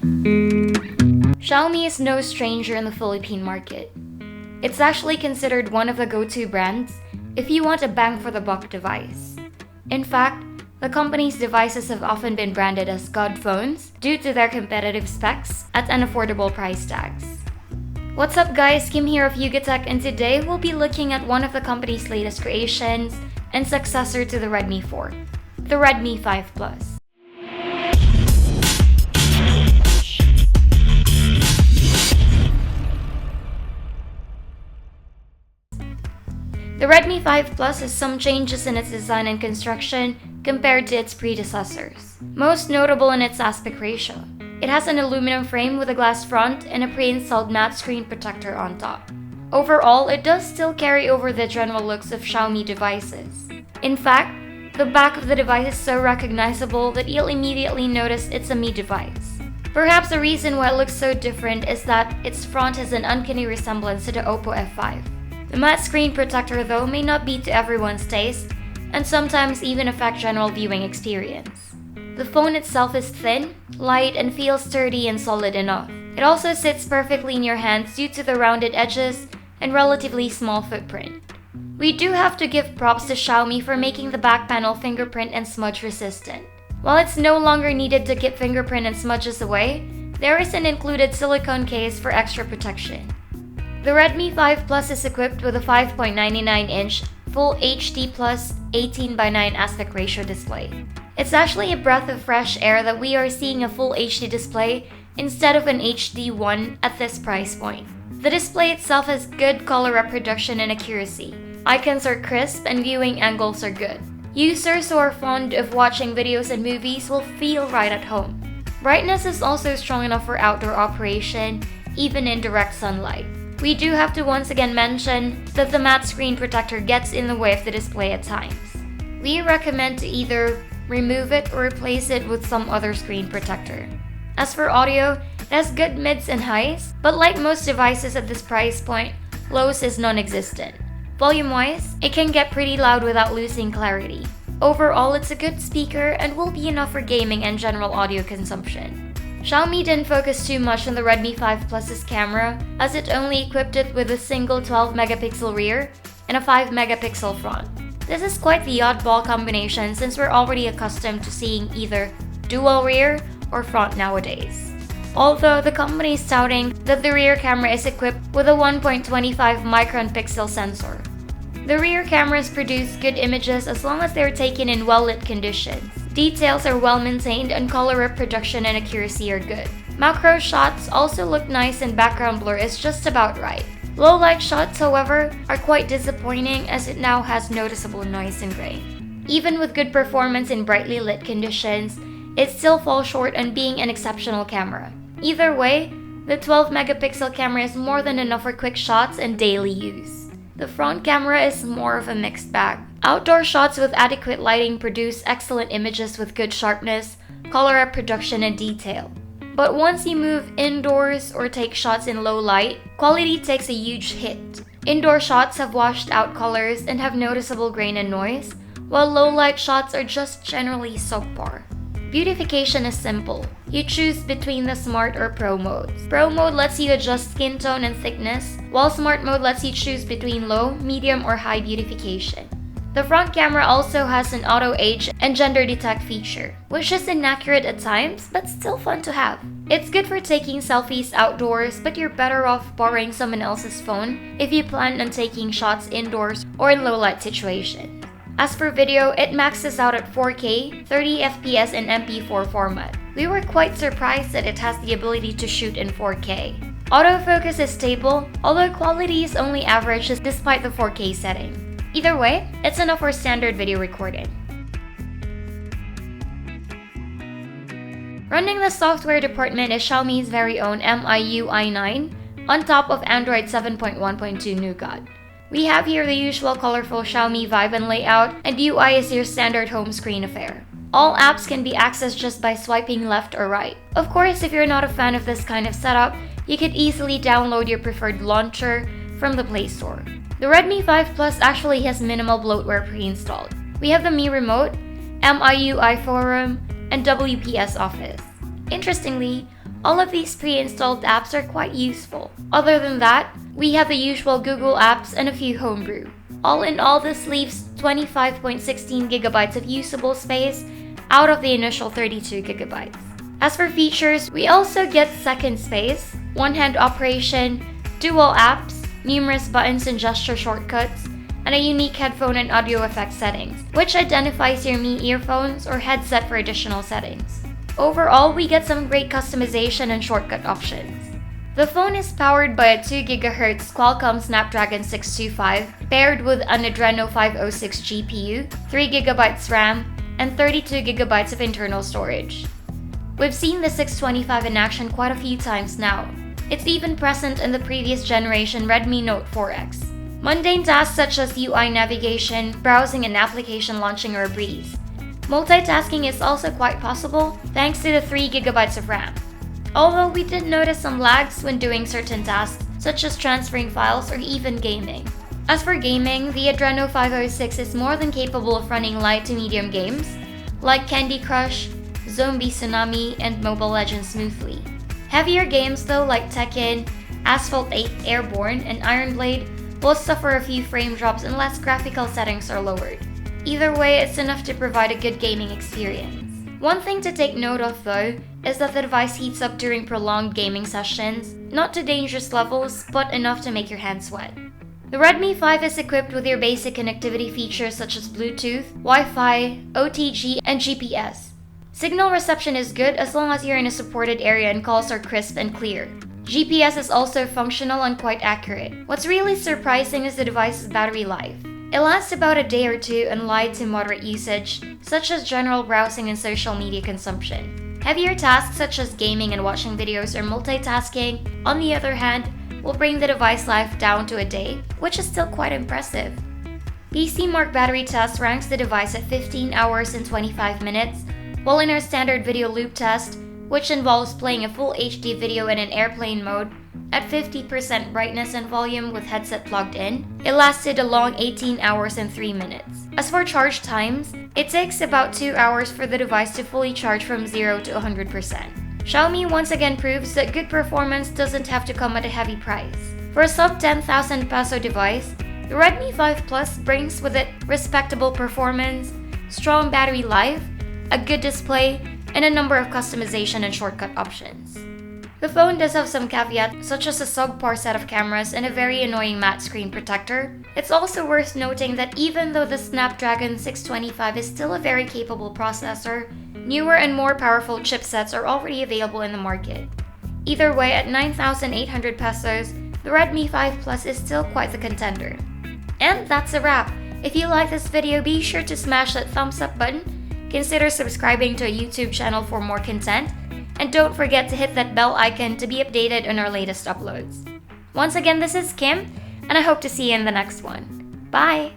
Xiaomi is no stranger in the Philippine market. It's actually considered one of the go-to brands if you want a bang-for-the-buck device. In fact, the company's devices have often been branded as God phones due to their competitive specs at unaffordable price tags. What's up guys, Kim here of Yugatech, and today we'll be looking at one of the company's latest creations and successor to the Redmi 4, the Redmi 5 Plus. The Redmi 5 Plus has some changes in its design and construction compared to its predecessors. Most notable in its aspect ratio. It has an aluminum frame with a glass front and a pre-installed matte screen protector on top. Overall, it does still carry over the general looks of Xiaomi devices. In fact, the back of the device is so recognizable that you'll immediately notice it's a Mi device. Perhaps the reason why it looks so different is that its front has an uncanny resemblance to the Oppo F5. The matte screen protector though may not be to everyone's taste and sometimes even affect general viewing experience. The phone itself is thin, light, and feels sturdy and solid enough. It also sits perfectly in your hands due to the rounded edges and relatively small footprint. We do have to give props to Xiaomi for making the back panel fingerprint and smudge resistant. While it's no longer needed to keep fingerprint and smudges away, there is an included silicone case for extra protection. The Redmi 5 Plus is equipped with a 5.99-inch Full HD Plus 18:9 aspect ratio display. It's actually a breath of fresh air that we are seeing a Full HD display instead of an HD one at this price point. The display itself has good color reproduction and accuracy. Icons are crisp and viewing angles are good. Users who are fond of watching videos and movies will feel right at home. Brightness is also strong enough for outdoor operation, even in direct sunlight. We do have to once again mention that the matte screen protector gets in the way of the display at times. We recommend to either remove it or replace it with some other screen protector. As for audio, it has good mids and highs, but like most devices at this price point, lows is non-existent. Volume-wise, it can get pretty loud without losing clarity. Overall, it's a good speaker and will be enough for gaming and general audio consumption. Xiaomi didn't focus too much on the Redmi 5 Plus's camera as it only equipped it with a single 12-megapixel rear and a 5-megapixel front. This is quite the oddball combination since we're already accustomed to seeing either dual rear or front nowadays. Although the company is touting that the rear camera is equipped with a 1.25 micron pixel sensor. The rear cameras produce good images as long as they're taken in well-lit conditions. Details are well maintained and color reproduction and accuracy are good. Macro shots also look nice and background blur is just about right. Low light shots, however, are quite disappointing as it now has noticeable noise and grain. Even with good performance in brightly lit conditions, it still falls short on being an exceptional camera. Either way, the 12-megapixel camera is more than enough for quick shots and daily use. The front camera is more of a mixed bag. Outdoor shots with adequate lighting produce excellent images with good sharpness, color reproduction, and detail. But once you move indoors or take shots in low light, quality takes a huge hit. Indoor shots have washed out colors and have noticeable grain and noise, while low light shots are just generally subpar. Beautification is simple. You choose between the Smart or Pro modes. Pro mode lets you adjust skin tone and thickness, while Smart mode lets you choose between low, medium, or high beautification. The front camera also has an auto age and gender detect feature, which is inaccurate at times but still fun to have. It's good for taking selfies outdoors, but you're better off borrowing someone else's phone if you plan on taking shots indoors or in low light situations. As for video, it maxes out at 4K, 30 FPS and MP4 format. We were quite surprised that it has the ability to shoot in 4K. Autofocus is stable, although quality is only average despite the 4K setting. Either way, it's enough for standard video recording. Running the software department is Xiaomi's very own MIUI 9 on top of Android 7.1.2 Nougat. We have here the usual colorful Xiaomi vibe and layout, and UI is your standard home screen affair. All apps can be accessed just by swiping left or right. Of course, if you're not a fan of this kind of setup, you could easily download your preferred launcher from the Play Store. The Redmi 5 Plus actually has minimal bloatware pre-installed. We have the Mi Remote, MIUI Forum, and WPS Office. Interestingly, All of these pre-installed apps are quite useful. Other than that, we have the usual Google apps and a few homebrew. All in all, this leaves 25.16 gigabytes of usable space out of the initial 32 gigabytes. As for features, we also get second space, one-hand operation, dual apps, numerous buttons and gesture shortcuts, and a unique headphone and audio effects settings, which identifies your Mi earphones or headset for additional settings. Overall, we get some great customization and shortcut options. The phone is powered by a 2 GHz Qualcomm Snapdragon 625 paired with an Adreno 506 GPU, 3 GB RAM, and 32 GB of internal storage. We've seen the 625 in action quite a few times now. It's even present in the previous generation Redmi Note 4X. Mundane tasks such as UI navigation, browsing, and application launching are a breeze. Multitasking is also quite possible thanks to the 3 GB of RAM. Although we did notice some lags when doing certain tasks, such as transferring files or even gaming. As for gaming, the Adreno 506 is more than capable of running light to medium games, like Candy Crush, Zombie Tsunami, and Mobile Legends smoothly. Heavier games though, like Tekken, Asphalt 8 Airborne, and Iron Blade, will suffer a few frame drops unless graphical settings are lowered. Either way, it's enough to provide a good gaming experience. One thing to take note of though, is that the device heats up during prolonged gaming sessions, not to dangerous levels, but enough to make your hands sweat. The Redmi 5 is equipped with your basic connectivity features such as Bluetooth, Wi-Fi, OTG, and GPS. Signal reception is good as long as you're in a supported area and calls are crisp and clear. GPS is also functional and quite accurate. What's really surprising is the device's battery life. It lasts about a day or two in light to moderate usage, such as general browsing and social media consumption. Heavier tasks such as gaming and watching videos or multitasking, on the other hand, will bring the device life down to a day, which is still quite impressive. PC Mark battery test ranks the device at 15 hours and 25 minutes, while in our standard video loop test, which involves playing a full HD video in an airplane mode, at 50% brightness and volume with headset plugged in, it lasted a long 18 hours and 3 minutes. As for charge times, it takes about 2 hours for the device to fully charge from 0 to 100%. Xiaomi once again proves that good performance doesn't have to come at a heavy price. For a sub 10,000 peso device, the Redmi 5 Plus brings with it respectable performance, strong battery life, a good display, and a number of customization and shortcut options. The phone does have some caveats such as a subpar set of cameras and a very annoying matte screen protector. It's also worth noting that even though the Snapdragon 625 is still a very capable processor, newer and more powerful chipsets are already available in the market. Either way, at 9,800 pesos, the Redmi 5 Plus is still quite the contender. And that's a wrap. If you like this video, be sure to smash that thumbs up button, consider subscribing to our YouTube channel for more content, and don't forget to hit that bell icon to be updated on our latest uploads. Once again, this is Kim, and I hope to see you in the next one. Bye!